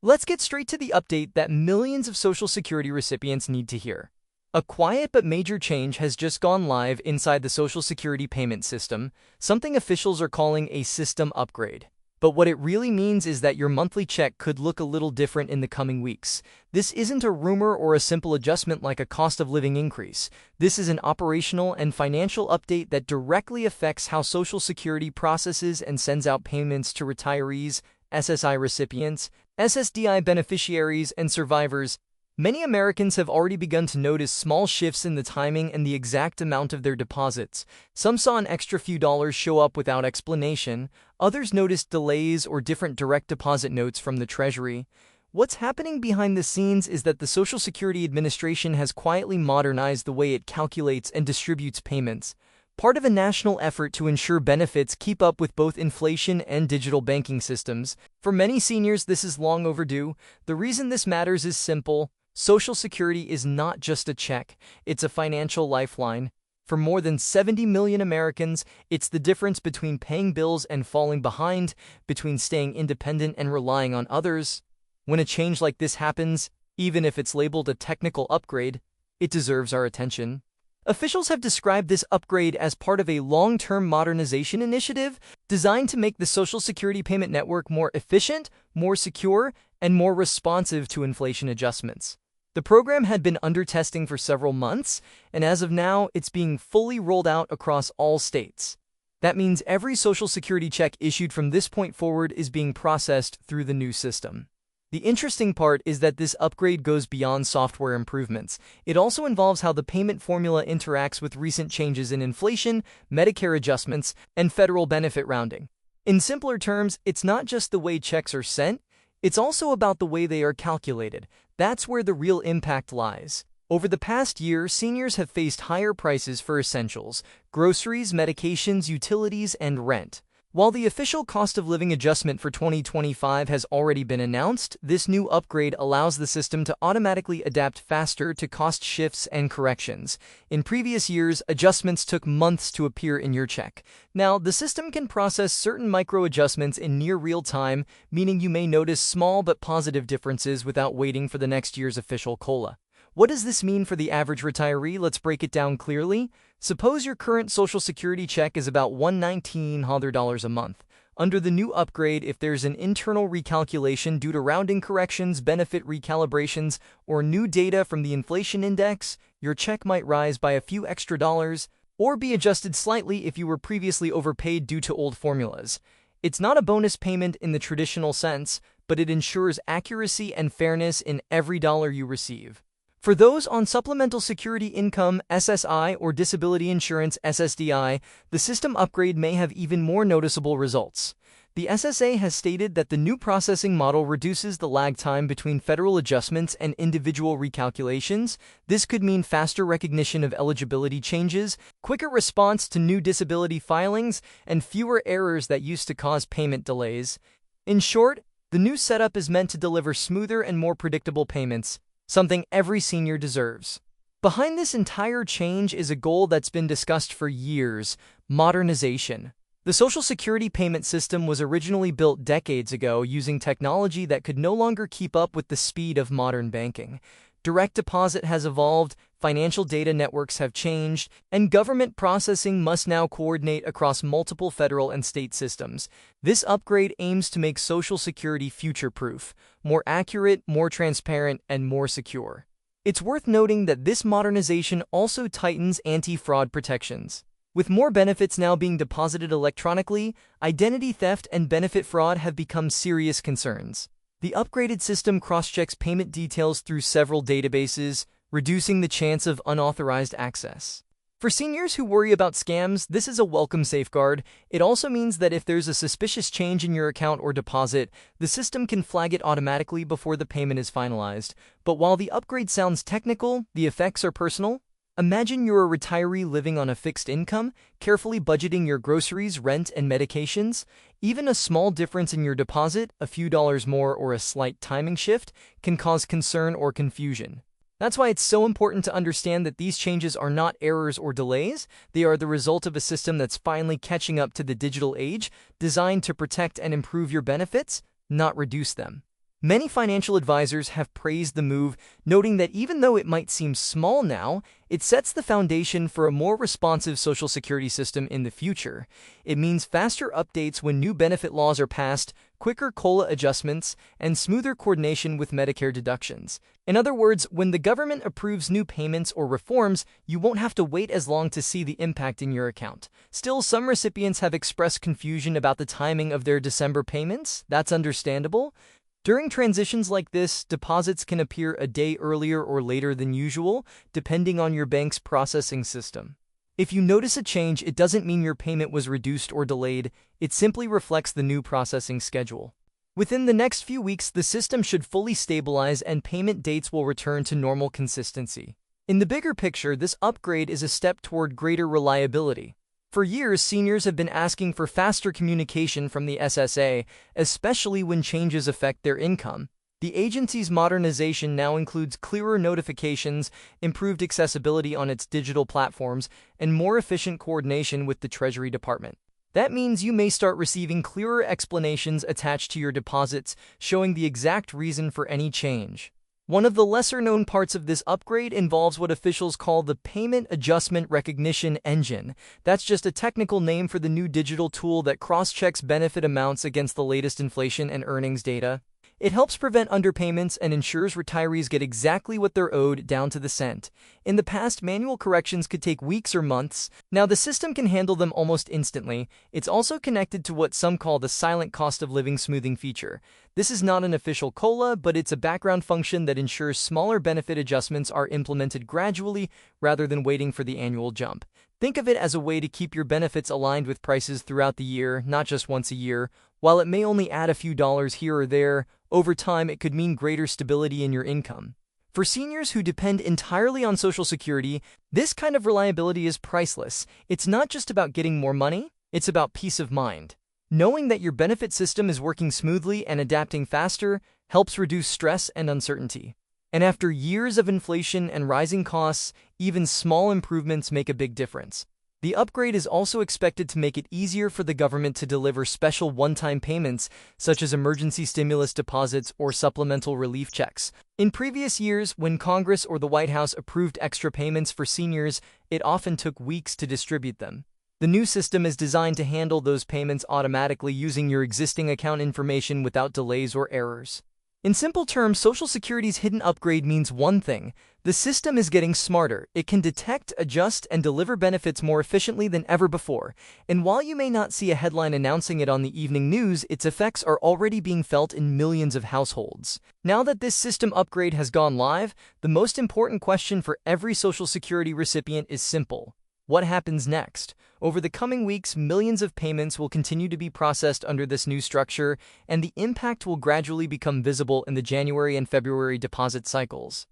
Let's get straight to the update that millions of Social Security recipients need to hear. A quiet but major change has just gone live inside the Social Security payment system, something officials are calling a system upgrade. But what it really means is that your monthly check could look a little different in the coming weeks. This isn't a rumor or a simple adjustment like a cost of living increase. This is an operational and financial update that directly affects how Social Security processes and sends out payments to retirees, SSI recipients, SSDI beneficiaries, and survivors. Many Americans have already begun to notice small shifts in the timing and the exact amount of their deposits. Some saw an extra few dollars show up without explanation. Others noticed delays or different direct deposit notes from the Treasury. What's happening behind the scenes is that the Social Security Administration has quietly modernized the way it calculates and distributes payments, part of a national effort to ensure benefits keep up with both inflation and digital banking systems. For many seniors, this is long overdue. The reason this matters is simple. Social Security is not just a check, it's a financial lifeline. For more than 70 million Americans, it's the difference between paying bills and falling behind, between staying independent and relying on others. When a change like this happens, even if it's labeled a technical upgrade, it deserves our attention. Officials have described this upgrade as part of a long-term modernization initiative designed to make the Social Security payment network more efficient, more secure, and more responsive to inflation adjustments. The program had been under testing for several months, and as of now, it's being fully rolled out across all states. That means every Social Security check issued from this point forward is being processed through the new system. The interesting part is that this upgrade goes beyond software improvements. It also involves how the payment formula interacts with recent changes in inflation, Medicare adjustments, and federal benefit rounding. In simpler terms, it's not just the way checks are sent, it's also about the way they are calculated. That's where the real impact lies. Over the past year, seniors have faced higher prices for essentials, groceries, medications, utilities, and rent. While the official cost of living adjustment for 2025 has already been announced, this new upgrade allows the system to automatically adapt faster to cost shifts and corrections. In previous years, adjustments took months to appear in your check. Now, the system can process certain micro adjustments in near real time, meaning you may notice small but positive differences without waiting for the next year's official COLA. What does this mean for the average retiree? Let's break it down clearly. Suppose your current Social Security check is about $119 a month. Under the new upgrade, if there's an internal recalculation due to rounding corrections, benefit recalibrations, or new data from the inflation index, your check might rise by a few extra dollars, or be adjusted slightly if you were previously overpaid due to old formulas. It's not a bonus payment in the traditional sense, but it ensures accuracy and fairness in every dollar you receive. For those on Supplemental Security Income (SSI) or Disability Insurance (SSDI), the system upgrade may have even more noticeable results. The SSA has stated that the new processing model reduces the lag time between federal adjustments and individual recalculations. This could mean faster recognition of eligibility changes, quicker response to new disability filings, and fewer errors that used to cause payment delays. In short, the new setup is meant to deliver smoother and more predictable payments, something every senior deserves. Behind this entire change is a goal that's been discussed for years: modernization. The Social Security payment system was originally built decades ago using technology that could no longer keep up with the speed of modern banking. Direct deposit has evolved, financial data networks have changed, and government processing must now coordinate across multiple federal and state systems. This upgrade aims to make Social Security future-proof, more accurate, more transparent, and more secure. It's worth noting that this modernization also tightens anti-fraud protections. With more benefits now being deposited electronically, identity theft and benefit fraud have become serious concerns. The upgraded system cross-checks payment details through several databases, reducing the chance of unauthorized access. For seniors who worry about scams, this is a welcome safeguard. It also means that if there's a suspicious change in your account or deposit, the system can flag it automatically before the payment is finalized. But while the upgrade sounds technical, the effects are personal. Imagine you're a retiree living on a fixed income, carefully budgeting your groceries, rent, and medications. Even a small difference in your deposit, a few dollars more or a slight timing shift, can cause concern or confusion. That's why it's so important to understand that these changes are not errors or delays. They are the result of a system that's finally catching up to the digital age, designed to protect and improve your benefits, not reduce them. Many financial advisors have praised the move, noting that even though it might seem small now, it sets the foundation for a more responsive Social Security system in the future. It means faster updates when new benefit laws are passed, quicker COLA adjustments, and smoother coordination with Medicare deductions. In other words, when the government approves new payments or reforms, you won't have to wait as long to see the impact in your account. Still, some recipients have expressed confusion about the timing of their December payments. That's understandable. During transitions like this, deposits can appear a day earlier or later than usual, depending on your bank's processing system. If you notice a change, it doesn't mean your payment was reduced or delayed, it simply reflects the new processing schedule. Within the next few weeks, the system should fully stabilize and payment dates will return to normal consistency. In the bigger picture, this upgrade is a step toward greater reliability. For years, seniors have been asking for faster communication from the SSA, especially when changes affect their income. The agency's modernization now includes clearer notifications, improved accessibility on its digital platforms, and more efficient coordination with the Treasury Department. That means you may start receiving clearer explanations attached to your deposits, showing the exact reason for any change. One of the lesser-known parts of this upgrade involves what officials call the Payment Adjustment Recognition Engine. That's just a technical name for the new digital tool that cross-checks benefit amounts against the latest inflation and earnings data. It helps prevent underpayments and ensures retirees get exactly what they're owed down to the cent. In the past, manual corrections could take weeks or months. Now the system can handle them almost instantly. It's also connected to what some call the silent cost of living smoothing feature. This is not an official COLA, but it's a background function that ensures smaller benefit adjustments are implemented gradually rather than waiting for the annual jump. Think of it as a way to keep your benefits aligned with prices throughout the year, not just once a year. While it may only add a few dollars here or there, over time it could mean greater stability in your income. For seniors who depend entirely on Social Security, this kind of reliability is priceless. It's not just about getting more money, it's about peace of mind. Knowing that your benefit system is working smoothly and adapting faster helps reduce stress and uncertainty. And after years of inflation and rising costs, even small improvements make a big difference. The upgrade is also expected to make it easier for the government to deliver special one-time payments, such as emergency stimulus deposits or supplemental relief checks. In previous years, when Congress or the White House approved extra payments for seniors, it often took weeks to distribute them. The new system is designed to handle those payments automatically using your existing account information without delays or errors. In simple terms, Social Security's hidden upgrade means one thing: the system is getting smarter. It can detect, adjust, and deliver benefits more efficiently than ever before. And while you may not see a headline announcing it on the evening news, its effects are already being felt in millions of households. Now that this system upgrade has gone live, the most important question for every Social Security recipient is simple: what happens next? Over the coming weeks, millions of payments will continue to be processed under this new structure, and the impact will gradually become visible in the January and February deposit cycles.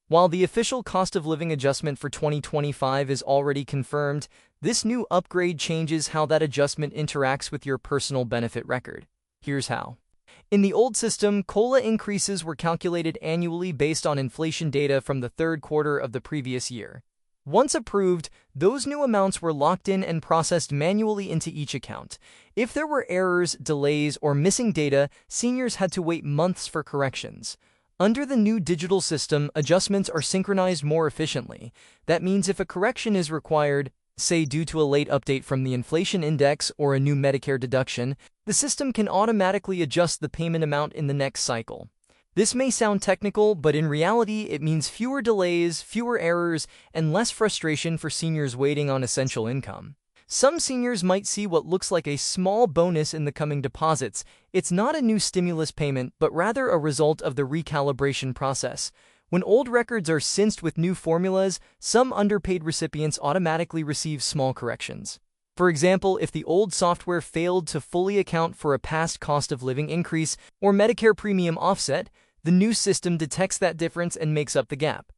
While the official cost of living adjustment for 2025 is already confirmed, this new upgrade changes how that adjustment interacts with your personal benefit record. Here's how. In the old system, COLA increases were calculated annually based on inflation data from the third quarter of the previous year. Once approved, those new amounts were locked in and processed manually into each account. If there were errors, delays, or missing data, seniors had to wait months for corrections. Under the new digital system, adjustments are synchronized more efficiently. That means if a correction is required, say due to a late update from the inflation index or a new Medicare deduction, the system can automatically adjust the payment amount in the next cycle. This may sound technical, but in reality, it means fewer delays, fewer errors, and less frustration for seniors waiting on essential income. Some seniors might see what looks like a small bonus in the coming deposits. It's not a new stimulus payment, but rather a result of the recalibration process. When old records are synced with new formulas, some underpaid recipients automatically receive small corrections. For example, if the old software failed to fully account for a past cost of living increase or Medicare premium offset, the new system detects that difference and makes up the gap.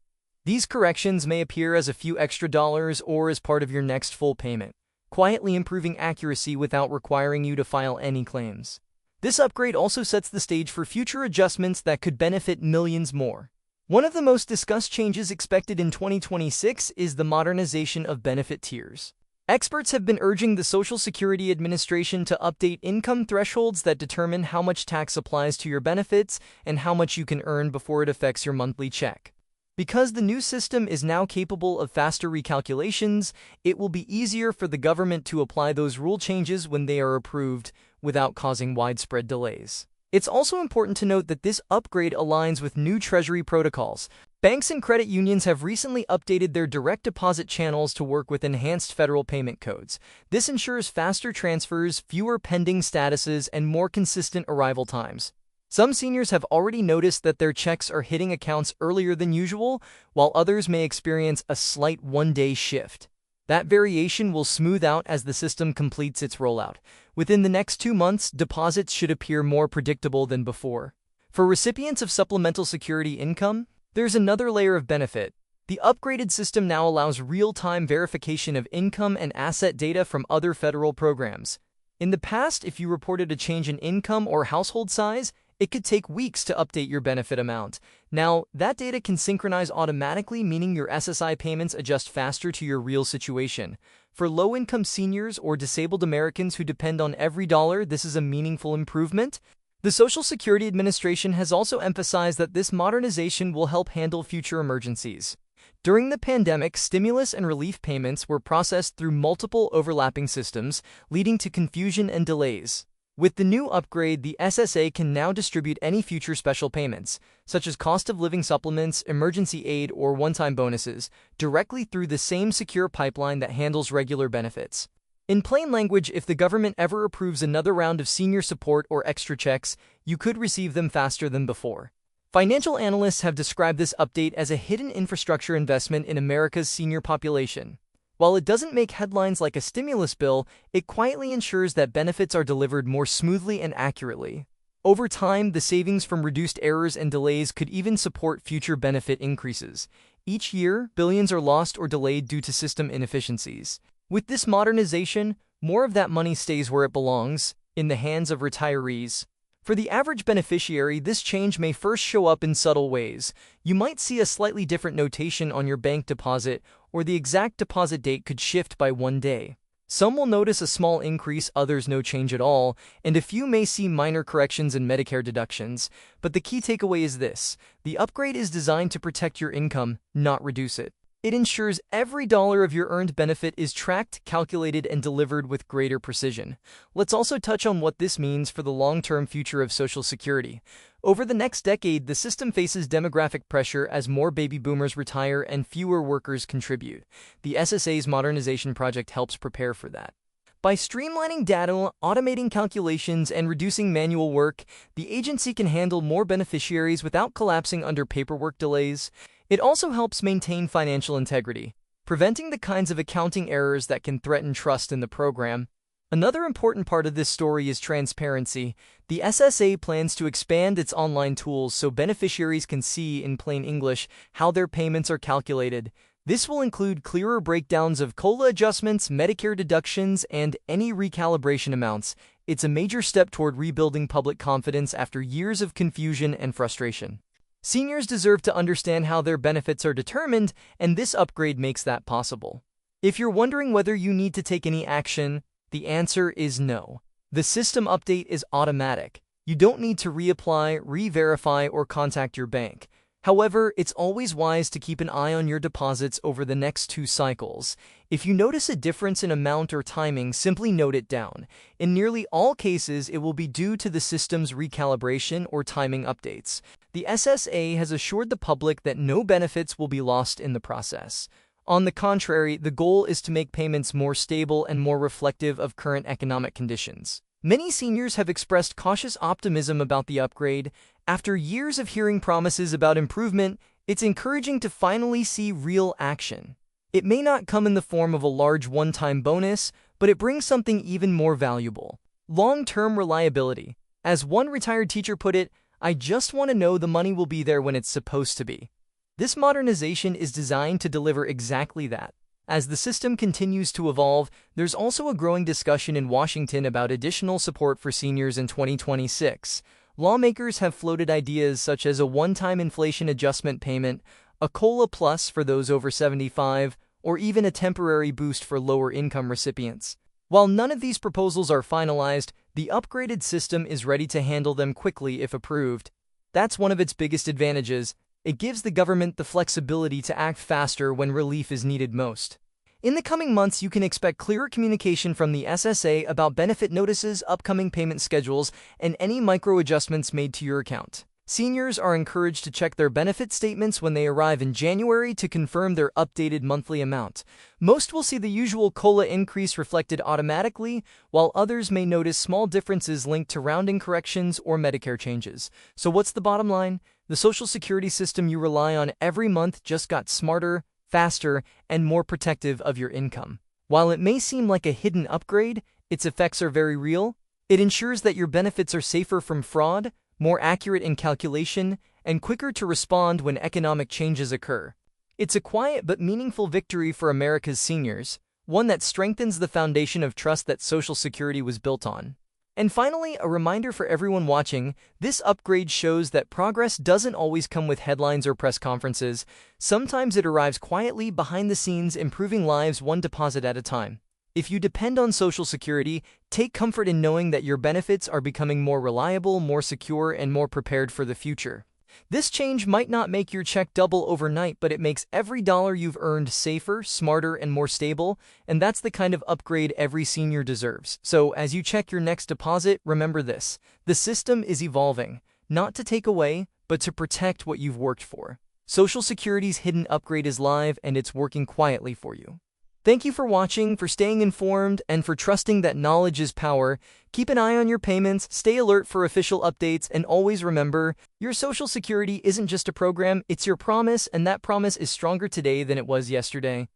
These corrections may appear as a few extra dollars or as part of your next full payment, quietly improving accuracy without requiring you to file any claims. This upgrade also sets the stage for future adjustments that could benefit millions more. One of the most discussed changes expected in 2026 is the modernization of benefit tiers. Experts have been urging the Social Security Administration to update income thresholds that determine how much tax applies to your benefits and how much you can earn before it affects your monthly check. Because the new system is now capable of faster recalculations, it will be easier for the government to apply those rule changes when they are approved without causing widespread delays. It's also important to note that this upgrade aligns with new Treasury protocols. Banks and credit unions have recently updated their direct deposit channels to work with enhanced federal payment codes. This ensures faster transfers, fewer pending statuses, and more consistent arrival times. Some seniors have already noticed that their checks are hitting accounts earlier than usual, while others may experience a slight one-day shift. That variation will smooth out as the system completes its rollout. Within the next 2 months, deposits should appear more predictable than before. For recipients of supplemental security income, there's another layer of benefit. The upgraded system now allows real-time verification of income and asset data from other federal programs. In the past, if you reported a change in income or household size, it could take weeks to update your benefit amount. Now, that data can synchronize automatically, meaning your SSI payments adjust faster to your real situation. For low-income seniors or disabled Americans who depend on every dollar, this is a meaningful improvement. The Social Security Administration has also emphasized that this modernization will help handle future emergencies. During the pandemic, stimulus and relief payments were processed through multiple overlapping systems, leading to confusion and delays. With the new upgrade, the SSA can now distribute any future special payments, such as cost of living supplements, emergency aid, or one-time bonuses, directly through the same secure pipeline that handles regular benefits. In plain language, if the government ever approves another round of senior support or extra checks, you could receive them faster than before. Financial analysts have described this update as a hidden infrastructure investment in America's senior population. While it doesn't make headlines like a stimulus bill, it quietly ensures that benefits are delivered more smoothly and accurately. Over time, the savings from reduced errors and delays could even support future benefit increases. Each year, billions are lost or delayed due to system inefficiencies. With this modernization, more of that money stays where it belongs, in the hands of retirees. For the average beneficiary, this change may first show up in subtle ways. You might see a slightly different notation on your bank deposit, or the exact deposit date could shift by 1 day. Some will notice a small increase, others no change at all, and a few may see minor corrections in Medicare deductions. But the key takeaway is this: the upgrade is designed to protect your income, not reduce it. It ensures every dollar of your earned benefit is tracked, calculated, and delivered with greater precision. Let's also touch on what this means for the long-term future of Social Security. Over the next decade, the system faces demographic pressure as more baby boomers retire and fewer workers contribute. The SSA's modernization project helps prepare for that. By streamlining data, automating calculations, and reducing manual work, the agency can handle more beneficiaries without collapsing under paperwork delays. It also helps maintain financial integrity, preventing the kinds of accounting errors that can threaten trust in the program. Another important part of this story is transparency. The SSA plans to expand its online tools so beneficiaries can see, in plain English, how their payments are calculated. This will include clearer breakdowns of COLA adjustments, Medicare deductions, and any recalibration amounts. It's a major step toward rebuilding public confidence after years of confusion and frustration. Seniors deserve to understand how their benefits are determined, and this upgrade makes that possible. If you're wondering whether you need to take any action, the answer is no. The system update is automatic. You don't need to reapply, re-verify, or contact your bank. However, it's always wise to keep an eye on your deposits over the next 2 cycles. If you notice a difference in amount or timing, simply note it down. In nearly all cases, it will be due to the system's recalibration or timing updates. The SSA has assured the public that no benefits will be lost in the process. On the contrary, the goal is to make payments more stable and more reflective of current economic conditions. Many seniors have expressed cautious optimism about the upgrade. After years of hearing promises about improvement, it's encouraging to finally see real action. It may not come in the form of a large one-time bonus, but it brings something even more valuable: long-term reliability. As one retired teacher put it, "I just want to know the money will be there when it's supposed to be." This modernization is designed to deliver exactly that. As the system continues to evolve, there's also a growing discussion in Washington about additional support for seniors in 2026. Lawmakers have floated ideas such as a one-time inflation adjustment payment, a COLA plus for those over 75, or even a temporary boost for lower-income recipients. While none of these proposals are finalized, the upgraded system is ready to handle them quickly if approved. That's one of its biggest advantages. It gives the government the flexibility to act faster when relief is needed most. In the coming months, you can expect clearer communication from the SSA about benefit notices, upcoming payment schedules, and any micro-adjustments made to your account. Seniors are encouraged to check their benefit statements when they arrive in January to confirm their updated monthly amount. Most will see the usual COLA increase reflected automatically, while others may notice small differences linked to rounding corrections or Medicare changes. So what's the bottom line? The Social Security system you rely on every month just got smarter, faster, and more protective of your income. While it may seem like a hidden upgrade, its effects are very real. It ensures that your benefits are safer from fraud, more accurate in calculation, and quicker to respond when economic changes occur. It's a quiet but meaningful victory for America's seniors, one that strengthens the foundation of trust that Social Security was built on. And finally, a reminder for everyone watching, this upgrade shows that progress doesn't always come with headlines or press conferences. Sometimes it arrives quietly behind the scenes, improving lives one deposit at a time. If you depend on Social Security, take comfort in knowing that your benefits are becoming more reliable, more secure, and more prepared for the future. This change might not make your check double overnight, but it makes every dollar you've earned safer, smarter, and more stable, and that's the kind of upgrade every senior deserves. So, as you check your next deposit, remember this: the system is evolving, not to take away, but to protect what you've worked for. Social Security's hidden upgrade is live, and it's working quietly for you. Thank you for watching, for staying informed, and for trusting that knowledge is power. Keep an eye on your payments, stay alert for official updates, and always remember, your Social Security isn't just a program, it's your promise, and that promise is stronger today than it was yesterday.